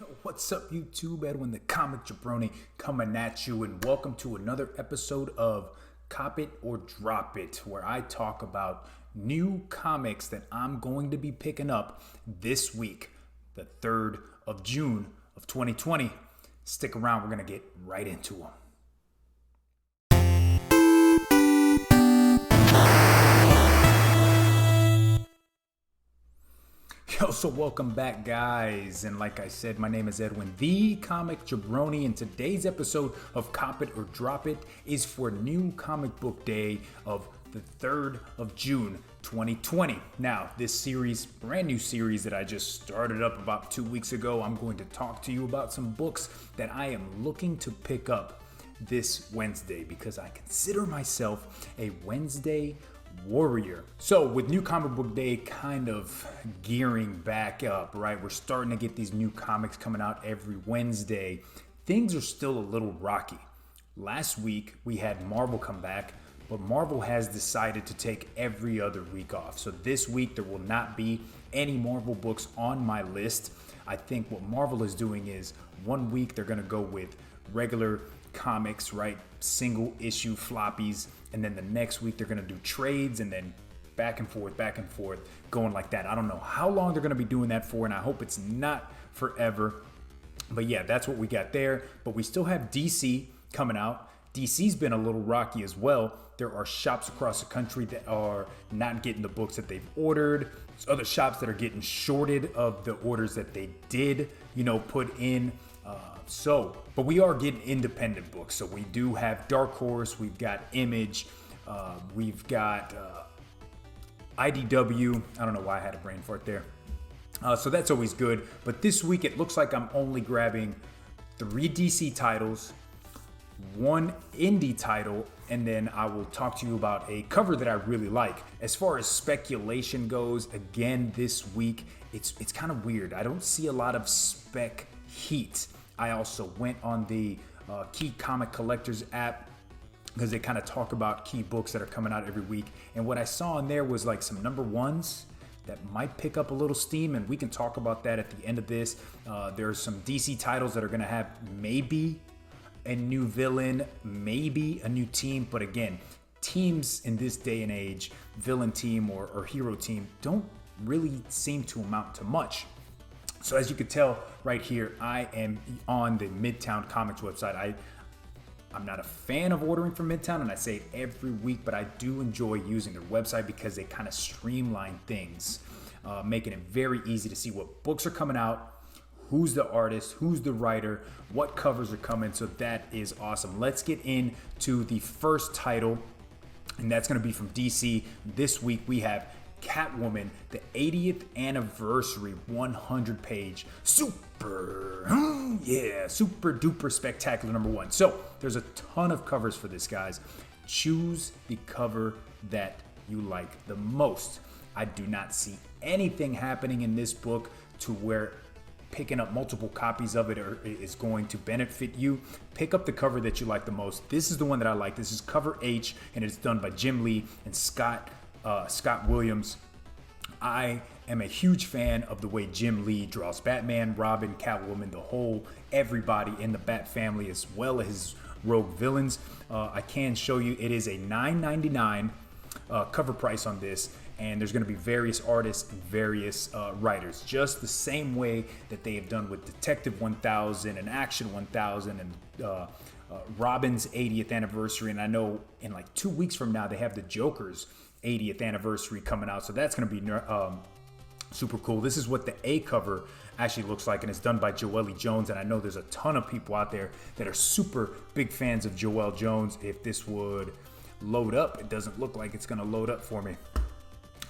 Yo, what's up, YouTube? Edwin the Comic Jabroni coming at you, and welcome to another episode of Cop It or Drop It, where I talk about new comics that I'm going to be picking up this week, the 3rd of June of 2020. Stick around, we're going to get right into them. Yo, so welcome back, guys. And like I said, my name is Edwin, the Comic Jabroni, and today's episode of Cop It or Drop It is for New Comic Book Day of the 3rd of June, 2020. Now, this series, brand new series that I just started up about 2 weeks ago, I'm going to talk to you about some books that I am looking to pick up this Wednesday because I consider myself a Wednesday warrior. So with New Comic Book Day kind of gearing back up, right? We're starting to get these new comics coming out every Wednesday. Things are still a little rocky. Last week we had Marvel come back, but Marvel has decided to take every other week off. So this week there will not be any Marvel books on my list. I think what Marvel is doing is 1 week they're going to go with regular comics, right? Single issue floppies. And then the next week they're going to do trades and then back and forth, going like that. I don't know how long they're going to be doing that for, and I hope it's not forever. But yeah, that's what we got there. But we still have DC coming out. DC's been a little rocky as well. There are shops across the country that are not getting the books that they've ordered. There's other shops that are getting shorted of the orders that they did, put in. But we are getting independent books. So we do have Dark Horse, we've got Image, we've got IDW. I don't know why I had a brain fart there. So that's always good. But this week it looks like I'm only grabbing 3 DC titles, 1 indie title, and then I will talk to you about a cover that I really like. As far as speculation goes, again, this week, it's kind of weird. I don't see a lot of spec heat. I also went on the Key Comic Collectors app because they kind of talk about key books that are coming out every week. And what I saw in there was like some number ones that might pick up a little steam, and we can talk about that at the end of this. There's some DC titles that are going to have maybe a new villain, maybe a new team. But again, teams in this day and age, villain team or hero team, don't really seem to amount to much. So as you can tell right here, I am on the Midtown Comics website. I'm not a fan of ordering from Midtown, and I say it every week, but I do enjoy using their website because they kind of streamline things, making it very easy to see what books are coming out, who's the artist, who's the writer, what covers are coming. So that is awesome. Let's get into the first title, and that's going to be from DC. This week we have Catwoman, the 80th anniversary 100-page super duper spectacular number 1. So there's a ton of covers for this, guys. Choose the cover that you like the most. I do not see anything happening in this book to where picking up multiple copies of it is going to benefit you. Pick up the cover that you like the most. This is the one that I like. This is cover H, and it's done by Jim Lee and Scott Williams. I am a huge fan of the way Jim Lee draws Batman, Robin, Catwoman, everybody in the Bat family, as well as his rogue villains. I can show you it is a $9.99 cover price on this, and there's going to be various artists and various writers, just the same way that they have done with Detective 1000 and Action 1000 and Robin's 80th anniversary. And I know in like 2 weeks from now they have the Joker's 80th anniversary coming out, so that's going to be super cool. This is what the A cover actually looks like, and it's done by Joelle Jones, and I know there's a ton of people out there that are super big fans of Joelle Jones. If this would load up, it doesn't look like it's going to load up for me.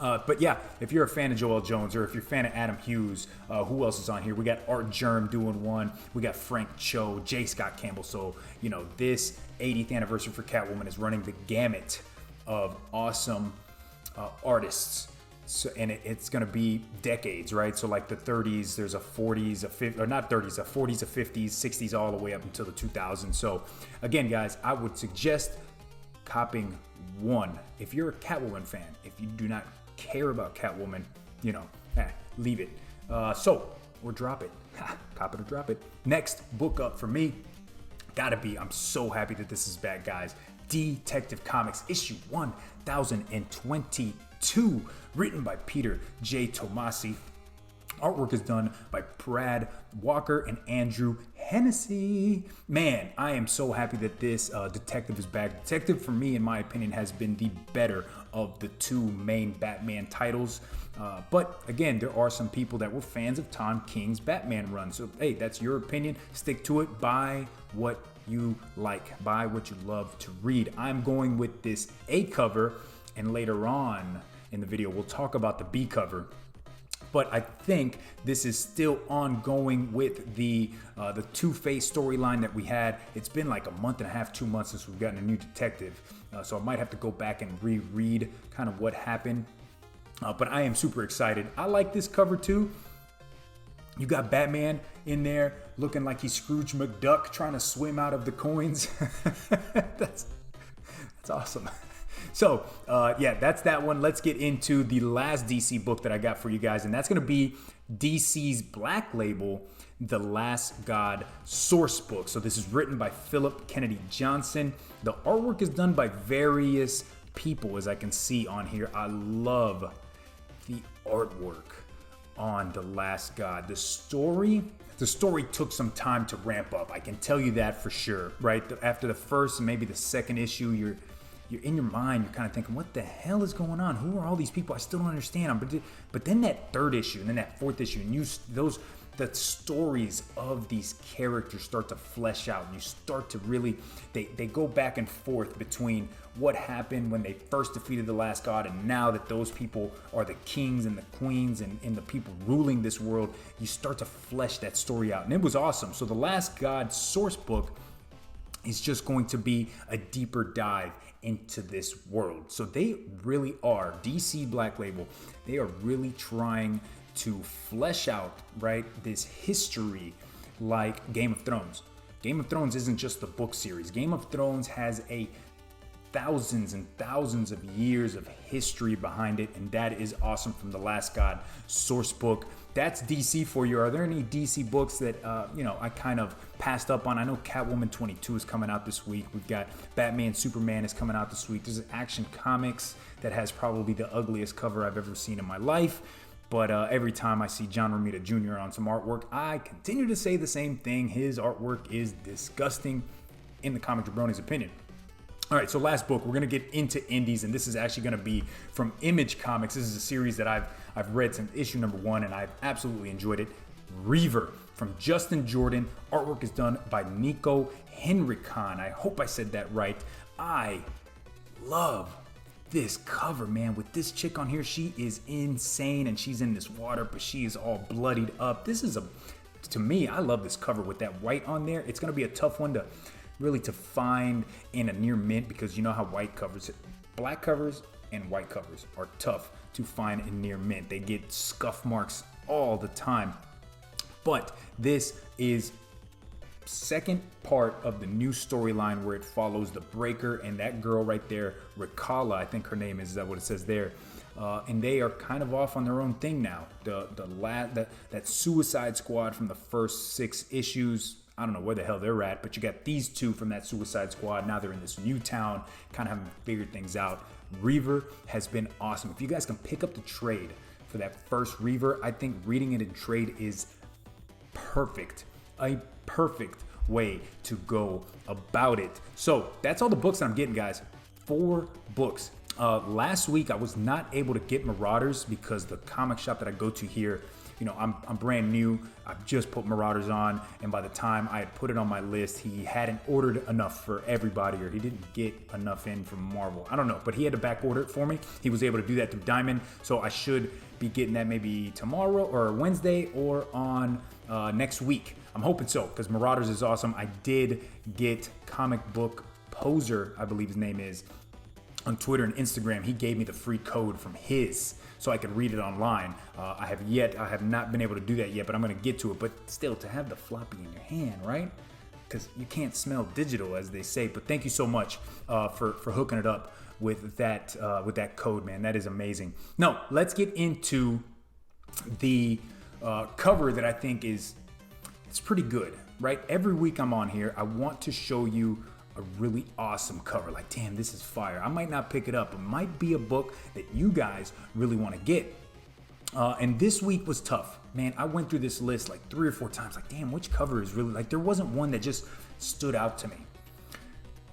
But yeah, if you're a fan of Joelle Jones, or if you're a fan of Adam Hughes, who else is on here? We got Art Germ doing one. We got Frank Cho, J. Scott Campbell. So, this 80th anniversary for Catwoman is running the gamut of awesome artists. So, and it's going to be decades, right? So like the 30s, there's a 40s, a 50s, or not 30s, a 40s, a 50s, 60s, all the way up until the 2000s. So again, guys, I would suggest copping one. If you're a Catwoman fan, if you do not care about Catwoman, leave it. So, or drop it. Cop it or drop it. Next book up for me, gotta be, I'm so happy that this is back, guys. Detective Comics, issue 1022, written by Peter J. Tomasi. Artwork is done by Brad Walker and Andrew Hennessy. Man, I am so happy that this Detective is back. Detective, for me, in my opinion, has been the better of the two main Batman titles. But again, there are some people that were fans of Tom King's Batman run. So, hey, that's your opinion. Stick to it. Buy what you like. Buy what you love to read. I'm going with this A cover, and later on in the video, we'll talk about the B cover. But I think this is still ongoing with the Two-Face storyline that we had. It's been like a month and a half, 2 months since we've gotten a new detective. So I might have to go back and reread kind of what happened. But I am super excited. I like this cover too. You got Batman in there looking like he's Scrooge McDuck trying to swim out of the coins. That's awesome. So, yeah, that's that one. Let's get into the last DC book that I got for you guys, and that's going to be DC's Black Label, The Last God Source Book. So this is written by Philip Kennedy Johnson. The artwork is done by various people, as I can see on here. I love the artwork on The Last God. The story took some time to ramp up. I can tell you that for sure, right? After the first and maybe the second issue, you're in your mind, you're kind of thinking, what the hell is going on? Who are all these people? I still don't understand them. But then that third issue and then that fourth issue, and the stories of these characters start to flesh out, and you start to really, they go back and forth between what happened when they first defeated the last god, and now that those people are the kings and the queens and the people ruling this world, you start to flesh that story out. And it was awesome. So the Last God source book is just going to be a deeper dive into this world. So they really are, DC Black Label, they are really trying to flesh out, right, this history like Game of Thrones. Game of Thrones isn't just a book series. Game of Thrones has thousands and thousands of years of history behind it, and that is awesome from the Last God source book. That's DC for you. Are there any DC books that I kind of passed up on? I know Catwoman 22 is coming out this week. We've got Batman Superman is coming out this week. There's an Action Comics that has probably the ugliest cover I've ever seen in my life. But every time I see John Romita Jr. on some artwork, I continue to say the same thing. His artwork is disgusting, in the Comic Jabroni's opinion. All right, so last book, we're going to get into indies, and this is actually going to be from Image Comics. This is a series that I've read since issue number 1, and I've absolutely enjoyed it. Reaver from Justin Jordan. Artwork is done by Nico Henrikon. I hope I said that right. I love this cover, man, with this chick on here. She is insane, and she's in this water, but she is all bloodied up. This is to me, I love this cover with that white on there. It's going to be a tough one to find in a near mint, because you know how black covers and white covers are tough to find in near mint. They get scuff marks all the time. But this is second part of the new storyline where it follows the Breaker and that girl right there, Rikala, I think her name is that what it says there. And they are kind of off on their own thing now. That Suicide Squad from the first 6 issues, I don't know where the hell they're at, but you got these two from that Suicide Squad. Now they're in this new town, kind of having figured things out. Reaver has been awesome. If you guys can pick up the trade for that first Reaver, I think reading it in trade is perfect. A perfect way to go about it. So that's all the books that I'm getting, guys. 4 books. Last week I was not able to get Marauders because the comic shop that I go to here, I'm brand new. I've just put Marauders on, and by the time I had put it on my list, he hadn't ordered enough for everybody, or he didn't get enough in from Marvel. I don't know, but he had to back order it for me. He was able to do that through Diamond, so I should be getting that maybe tomorrow or Wednesday or on next week. I'm hoping so, because Marauders is awesome. I did get Comic Book Poser, I believe his name is, on Twitter and Instagram. He gave me the free code from his so I could read it online. I have not been able to do that yet, but I'm going to get to it. But still, to have the floppy in your hand, right? Because you can't smell digital, as they say. But thank you so much for hooking it up with that code, man. That is amazing. Now, let's get into the cover that I think is it's pretty good, right? Every week I'm on here, I want to show you a really awesome cover. Like, damn, this is fire. I might not pick it up. It might be a book that you guys really want to get. And this week was tough. Man, I went through this list like 3 or 4 times. Like, damn, which cover is really, like, there wasn't one that just stood out to me.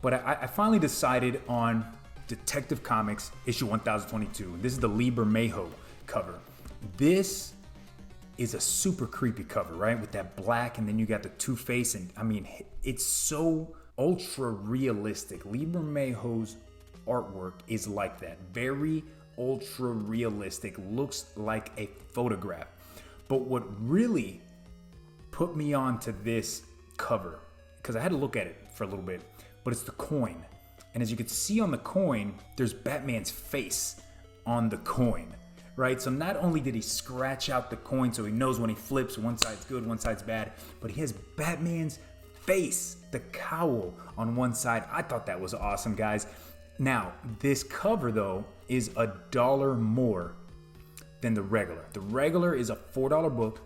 But I finally decided on Detective Comics issue 1022. This is the Lee Bermejo cover. This is a super creepy cover, right? With that black, and then you got the Two-Face, and I mean, it's so ultra realistic. Lee Bermejo's artwork is like that. Very ultra realistic, looks like a photograph. But what really put me on to this cover, because I had to look at it for a little bit, but it's the coin. And as you can see on the coin, there's Batman's face on the coin, right? So not only did he scratch out the coin so he knows when he flips, one side's good, one side's bad, but he has Batman's face, the cowl on one side. I thought that was awesome, guys. Now, this cover, though, is $1 more than the regular. The regular is a $4 book.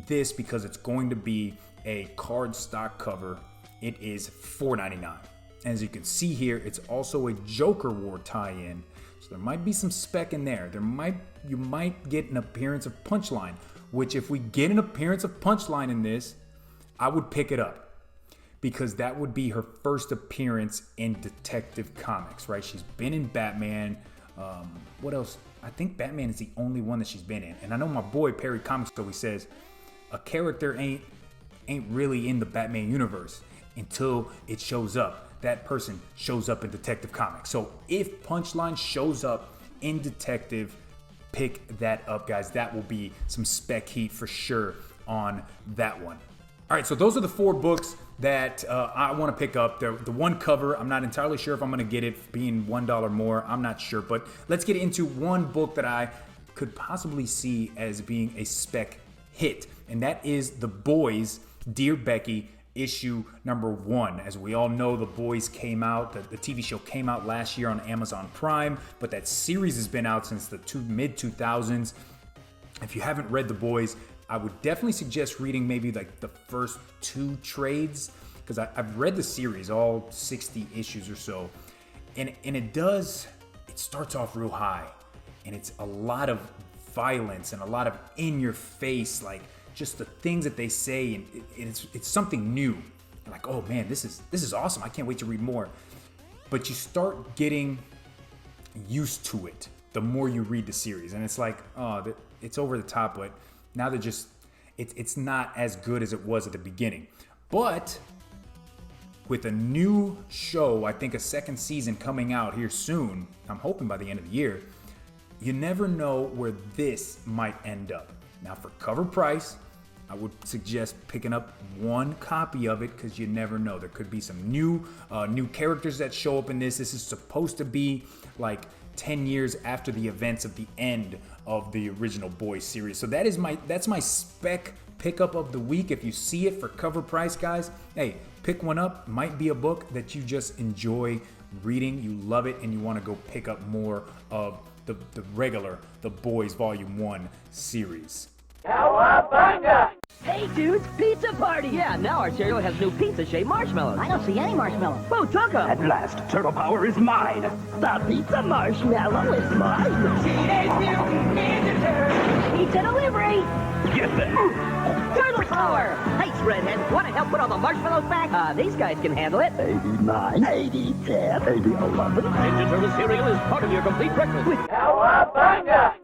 This, because it's going to be a cardstock cover, it is $4.99. As you can see here, it's also a Joker War tie-in. So there might be some SPEC in there. You might get an appearance of Punchline, which if we get an appearance of Punchline in this, I would pick it up, because that would be her first appearance in Detective Comics, right? She's been in Batman. What else? I think Batman is the only one that she's been in. And I know my boy Perry Comics always says a character ain't really in the Batman universe until it shows up. That person shows up in Detective Comics. So if Punchline shows up in Detective, pick that up, guys. That will be some SPEC heat for sure on that one. All right, so those are the 4 books that I want to pick up. The one cover, I'm not entirely sure if I'm going to get it, being $1 more. I'm not sure, but let's get into one book that I could possibly see as being a SPEC hit, and that is The Boys, Dear Becky, issue number 1. As we all know, The Boys came out, the TV show came out last year on Amazon Prime, but that series has been out since the mid-2000s. If you haven't read The Boys, I would definitely suggest reading maybe like the first 2 trades, because I've read the series, all 60 issues or so, and it starts off real high, and it's a lot of violence and a lot of in your face, like just the things that they say, and it's something new. And like, oh man, this is awesome. I can't wait to read more. But you start getting used to it the more you read the series, and it's like, oh, it's over the top, but now they're just, it's not as good as it was at the beginning. But with a new show, I think a second season coming out here soon, I'm hoping by the end of the year, you never know where this might end up. Now for cover price, I would suggest picking up 1 copy of it, because you never know. There could be some new characters that show up in this. This is supposed to be like 10 years after the events of the end of the original Boys series. So that's my SPEC pickup of the week. If you see it for cover price, guys, hey, pick one up. Might be a book that you just enjoy reading, you love it, and you want to go pick up more of the regular The Boys Volume 1 series. Cowabunga! Hey dudes, pizza party! Yeah, now our cereal has new pizza-shaped marshmallows. I don't see any marshmallows. Who took them? At last, turtle power is mine! The pizza marshmallow is mine! Teenage Mutant Ninja Turtles! Pizza delivery! Get them! Turtle power! Thanks, Redhead. Want to help put all the marshmallows back? These guys can handle it. 89, 80, 10, 80, 11. Ninja Turtle cereal is part of your complete breakfast with Cowabunga!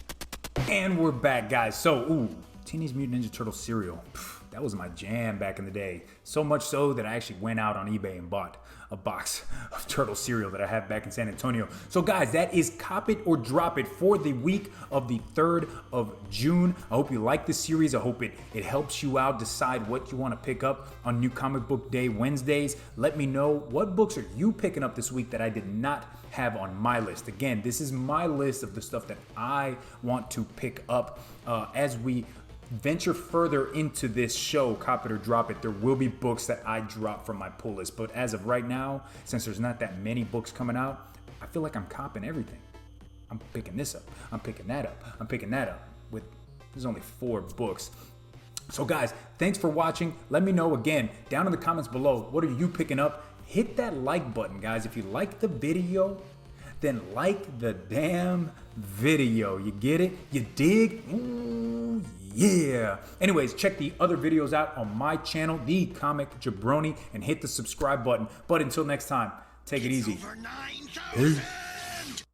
And we're back, guys. So, Teenage Mutant Ninja Turtle cereal. That was my jam back in the day. So much so that I actually went out on eBay and bought a box of turtle cereal that I have back in San Antonio. So guys, that is Cop It or Drop It for the week of the 3rd of June. I hope you like this series. I hope it helps you out decide what you want to pick up on New Comic Book Day Wednesdays. Let me know, what books are you picking up this week that I did not have on my list. Again, this is my list of the stuff that I want to pick up as we venture further into this show, Cop It or Drop It. There will be books that I drop from my pull list, but as of right now, since there's not that many books coming out, I feel like I'm copping everything. I'm picking this up, I'm picking that up, I'm picking that up. There's only 4 books. So guys, thanks for watching. Let me know again down in the comments below, what are you picking up? Hit that like button, guys. If you like the video, then like the damn video. You get it? You dig? Ooh, yeah. Anyways, check the other videos out on my channel, the Comic Jabroni, and hit the subscribe button. But until next time, take it easy. Over 9,000. Peace.